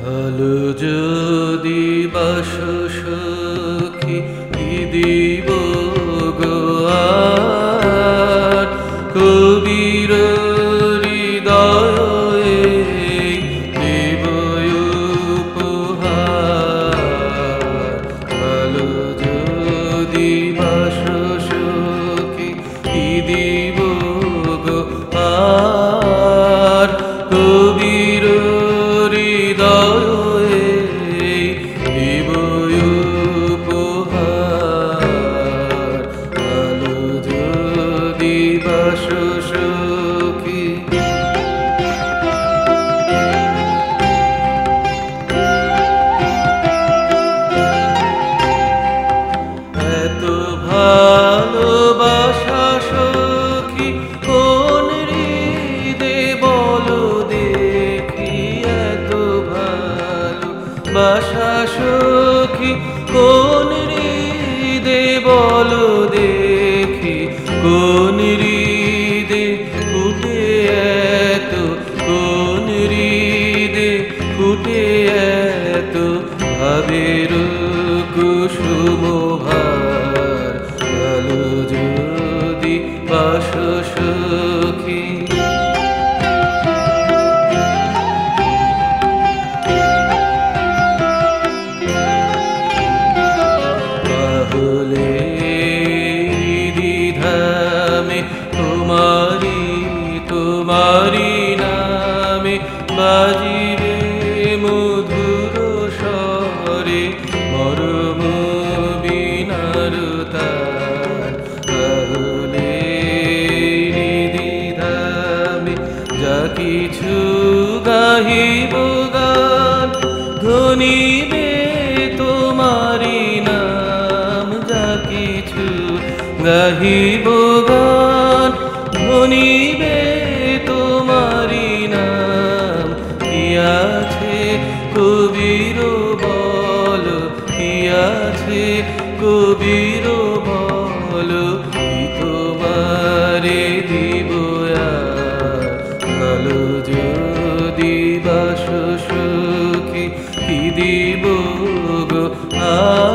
ভালো যদি বাসো সখী কি দিব গো আর কবির হৃদয়ে দেব উপহার। ভালো যদি বাসো সখী কি দিব গো আর কবির হৃদয়ে দেব উপহার। ভালো যদি বাসো সখী এত ভালোবাসা সখী কোন হৃদে বলো দেখি, এত ভালোবাসা সখী কোন হৃদে বলো দেখি, কোন হৃদে ফুটে এত, কোন হৃদে ফুটে এত ভাবের কুসুম ভার। ভালো যদি বাসো সখী তাহলে দ্বিধামে তোমারি তোমারি নামে বাজিবে মধুর স্বরে মরম বিনার তার। তাহলে দ্বিধামে যা কিছু গাহিব গান ধ্বনিবে তোমারি নাম, যা কিছু গাহিব গান ধ্বনিবে তোমারি নাম। কি আছে কবির বল, কি আছে কবির বল, কি তোমারে দিব আর। ভালো যদি বাসো সখী কি দিব গো আর।